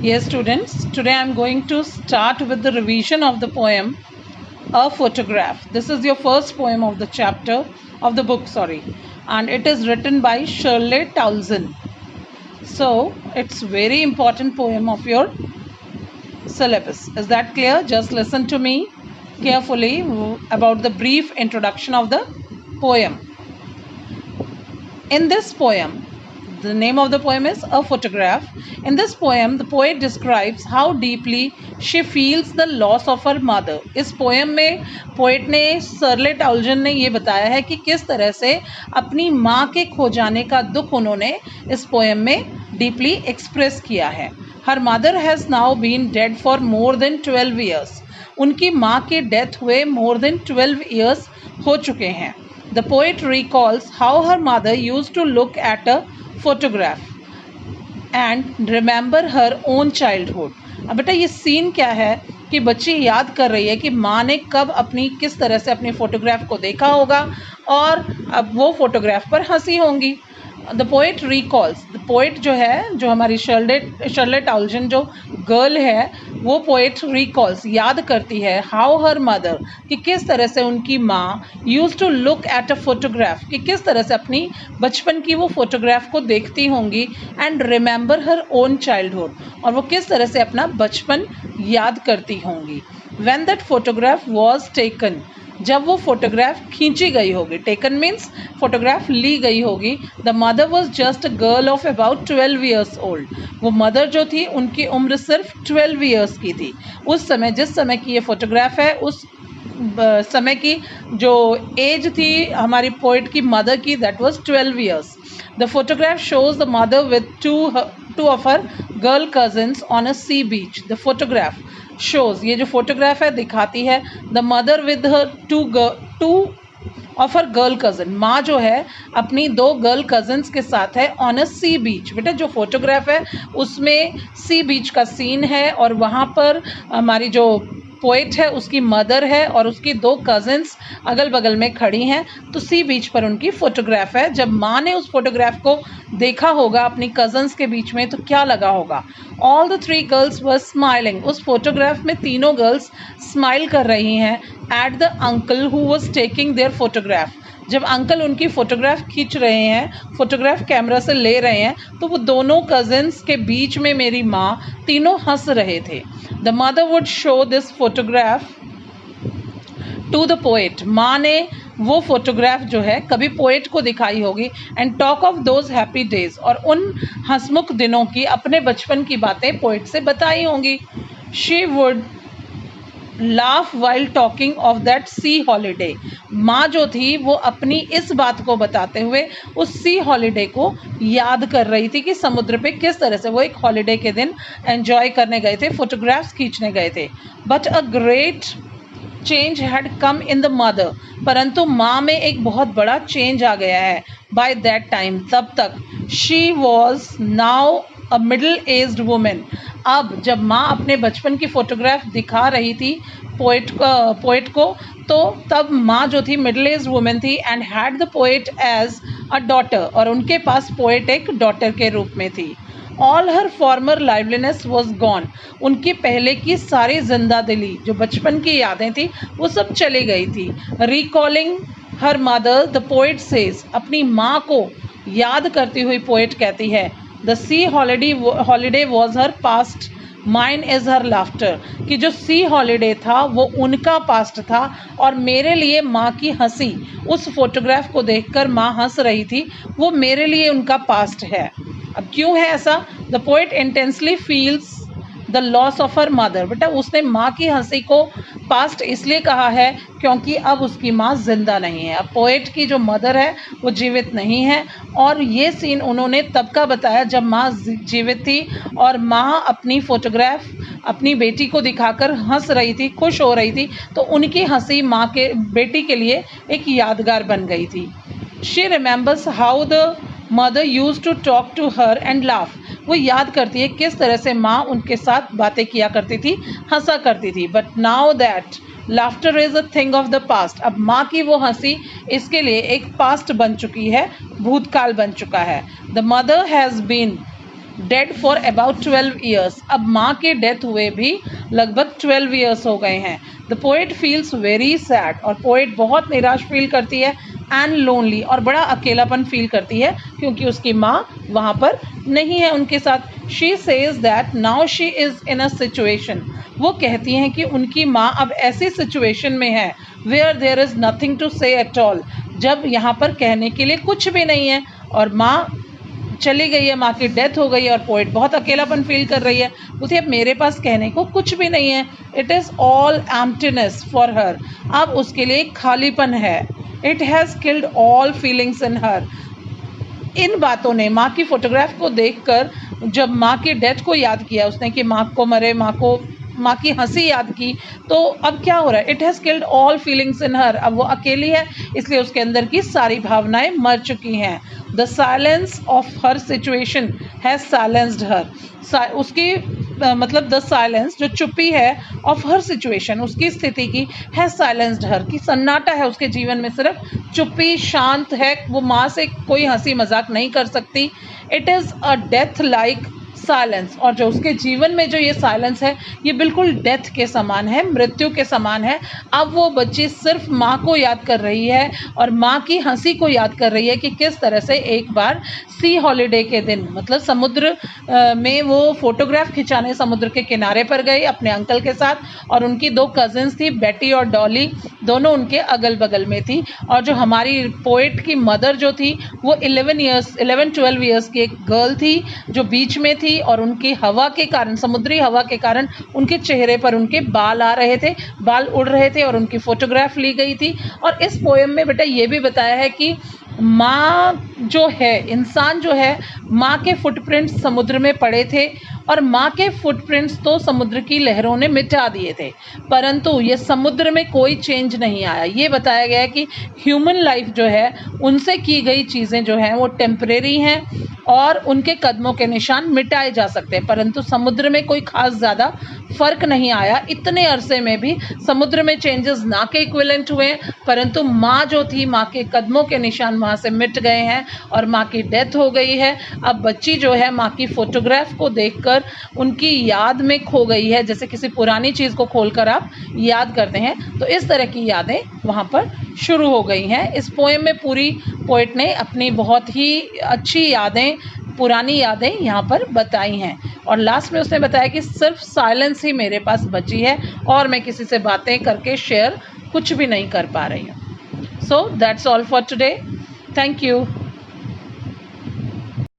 Yes, students, today I'm going to start with the revision of the poem A Photograph. This is your first poem of the chapter, of the book, and it is written by Shirley Townsend. So, it's very important poem of your syllabus. Is that clear? Just listen to me carefully about the brief introduction of the poem. In this poem, the name of the poem is A Photograph. In this poem, the poet describes how deeply she feels the loss of her mother. इस poem में poet ने शर्ले टाउजन ने ये बताया है कि किस तरह से अपनी माँ के खो जाने का दुख उन्होंने इस पोएम में डीपली एक्सप्रेस किया है. Her mother has now been dead for more than 12 years. उनकी माँ के डेथ हुए मोर देन 12 ईयर्स हो चुके हैं. The poet recalls how her mother used to look at a photograph and remember her own childhood. अब बेटा ये सीन क्या है कि बच्ची याद कर रही है कि माँ ने कब अपनी किस तरह से अपनी फ़ोटोग्राफ को देखा होगा और अब वो फ़ोटोग्राफ पर हंसी होंगी. The poet recalls, the poet जो है, जो हमारी शर्ले टाउजन जो गर्ल है, वो पोइट रिकॉल्स याद करती है हाउ हर मदर, कि किस तरह से उनकी माँ use to look at a photograph, कि किस तरह से अपनी बचपन की वो फोटोग्राफ को देखती होंगी and remember her own childhood, और वो किस तरह से अपना बचपन याद करती होंगी. When that photograph was taken, जब वो फोटोग्राफ खींची गई होगी, टेकन मीन्स फोटोग्राफ ली गई होगी. The mother was just a girl of about 12 years old. वो मदर जो थी उनकी उम्र सिर्फ 12 ईयर्स की थी. उस समय, जिस समय की ये फोटोग्राफ है, उस समय की जो एज थी हमारी पोइट की मदर की, that was 12 years. The photograph shows the mother with two of her girl cousins on a sea beach. The photograph shows, ये जो फोटोग्राफ है दिखाती है the mother with her two of her girl cousin. माँ जो है अपनी 2 गर्ल कज़न्स के साथ है ऑन अ सी बीच. बेटा जो फोटोग्राफ है उसमें सी बीच का सीन है और वहाँ पर हमारी जो पोइट है उसकी मदर है और उसकी 2 कज़न्स अगल बगल में खड़ी हैं. तो सी बीच पर उनकी फ़ोटोग्राफ है. जब माँ ने उस फोटोग्राफ को देखा होगा अपनी कज़न्स के बीच में तो क्या लगा होगा. All the 3 girls were smiling. उस फोटोग्राफ में तीनों गर्ल्स स्माइल कर रही हैं at the uncle who was taking their photograph. जब अंकल उनकी फ़ोटोग्राफ खींच रहे हैं, फ़ोटोग्राफ कैमरा से ले रहे हैं, तो वो दोनों कज़न्स के बीच में मेरी माँ तीनों हंस रहे थे. The mother would show this photograph to the poet. माँ ने वो फोटोग्राफ जो है कभी पोएट को दिखाई होगी and talk of those happy days, और उन हंसमुख दिनों की, अपने बचपन की बातें पोएट से बताई होंगी. She would laugh while talking of that C holiday. माँ जो थी वो अपनी इस बात को बताते हुए उस सी हॉलीडे को याद कर रही थी कि समुद्र पे किस तरह से वो एक हॉलीडे के दिन एंजॉय करने गए थे, फोटोग्राफ्स खींचने गए थे. But a great change had come in the mother. परंतु माँ में एक बहुत बड़ा चेंज आ गया है. बाय दैट टाइम, तब तक, she was now a middle aged women. अब जब माँ अपने बचपन की फ़ोटोग्राफ दिखा रही थी पोएट को, तो तब माँ जो थी मिडल एज्ड वुमेन थी and had the poet as a daughter, और उनके पास पोएट एक डॉटर के रूप में थी. All her farmer liveliness was gone. उनकी पहले की सारी जिंदा दिली, जो बचपन की यादें थी, वो सब चली गई थी. Recalling her mother, the poet says, अपनी माँ को याद करती हुई पोएट कहती है, the C holiday was her past, mine is her laughter. कि जो सी हॉलीडे था वो उनका पास्ट था और मेरे लिए माँ की हंसी, उस फोटोग्राफ को देखकर माँ हंस रही थी, वो मेरे लिए उनका पास्ट है. अब क्यों है ऐसा? The poet intensely feels the loss of her mother. बेटा उसने माँ की हंसी को पास्ट इसलिए कहा है क्योंकि अब उसकी माँ जिंदा नहीं है. अब पोएट की जो मदर है वो जीवित नहीं है, और ये सीन उन्होंने तब का बताया जब माँ जीवित थी और माँ अपनी फ़ोटोग्राफ अपनी बेटी को दिखाकर हंस रही थी, खुश हो रही थी, तो उनकी हंसी माँ के बेटी के लिए एक यादगार बन गई थी. She remembers how the mother use to talk to her and laugh. वो याद करती है किस तरह से माँ उनके साथ बातें किया करती थी, हंसा करती थी. But now that laughter is a thing of the past. अब माँ की वो हंसी इसके लिए एक पास्ट बन चुकी है, भूतकाल बन चुका है. The mother has been dead for about 12 years. अब माँ के डेथ हुए भी लगभग 12 ईयर्स हो गए हैं। The poet feels very sad, और पोएट बहुत निराश फील करती है, एंड लोनली, और बड़ा अकेलापन फील करती है क्योंकि उसकी माँ वहाँ पर नहीं है उनके साथ। She says that now she is in a situation, वो कहती हैं कि उनकी माँ अब ऐसी सिचुएशन में है where there is nothing to say at all, जब यहाँ पर कहने के लिए कुछ भी नहीं है, और माँ चली गई है, माँ की डेथ हो गई है, और पोएट बहुत अकेलापन फील कर रही है। बोलती है अब मेरे पास कहने को कुछ भी नहीं है, it is all emptiness for her, अब उसके लिए खालीपन है। It has killed all feelings in her. इन बातों ने माँ की फोटोग्राफ को देखकर जब माँ की डेथ को याद किया उसने कि माँ को मरे, माँ की हंसी याद की, तो अब क्या हो रहा है, it has killed all feelings in her, अब वो अकेली है इसलिए उसके अंदर की सारी भावनाएं मर चुकी हैं। The silence of her situation has silenced her, उसकी मतलब द साइलेंस जो चुप्पी है ऑफ हर सिचुएशन, उसकी स्थिति की, है साइलेंस्ड हर, कि सन्नाटा है उसके जीवन में, सिर्फ चुप्पी, शांत है, वो माँ से कोई हंसी मजाक नहीं कर सकती। It is a death like silence, और जो उसके जीवन में जो ये साइलेंस है ये बिल्कुल डेथ के समान है, मृत्यु के समान है। अब वो बच्ची सिर्फ माँ को याद कर रही है और माँ की हंसी को याद कर रही है कि किस तरह से एक बार सी हॉलीडे के दिन, मतलब समुद्र में वो फोटोग्राफ खिंचाने समुद्र के किनारे पर गई अपने अंकल के साथ, और उनकी 2 कजिन्स थी, बेटी और डॉली, दोनों उनके अगल बगल में थी। और जो हमारी पोएट की मदर जो थी वो 11-12 ईयर्स की एक गर्ल थी जो बीच में थी, और उनकी हवा के कारण, समुद्री हवा के कारण उनके चेहरे पर उनके बाल आ रहे थे, बाल उड़ रहे थे, और उनकी फोटोग्राफ ली गई थी। और इस पोएम में बेटा ये भी बताया है कि माँ जो है, इंसान जो है, माँ के फुटप्रिंट्स समुद्र में पड़े थे, और माँ के फुटप्रिंट्स तो समुद्र की लहरों ने मिटा दिए थे, परंतु ये समुद्र में कोई चेंज नहीं आया। ये बताया गया है कि ह्यूमन लाइफ जो है उनसे की गई चीज़ें जो हैं वो टेम्परेरी हैं और उनके कदमों के निशान मिटाए जा सकते हैं, परंतु समुद्र में कोई खास ज़्यादा फ़र्क नहीं आया। इतने अरसे में भी समुद्र में चेंजेस ना के इक्विवेलेंट हुए, परंतु माँ जो थी, माँ के कदमों के निशान वहाँ से मिट गए हैं और माँ की डेथ हो गई है। अब बच्ची जो है माँ की फ़ोटोग्राफ को देखकर उनकी याद में खो गई है, जैसे किसी पुरानी चीज़ को खोलकर आप याद करते हैं, तो इस तरह की यादें वहाँ पर शुरू हो गई हैं। इस पोएम में पूरी पोएट ने अपनी बहुत ही अच्छी यादें, पुरानी यादें यहाँ पर बताई हैं, और लास्ट में उसने बताया कि सिर्फ साइलेंस ही मेरे पास बची है और मैं किसी से बातें करके शेयर कुछ भी नहीं कर पा रही हूँ। So that's all for today. Thank you.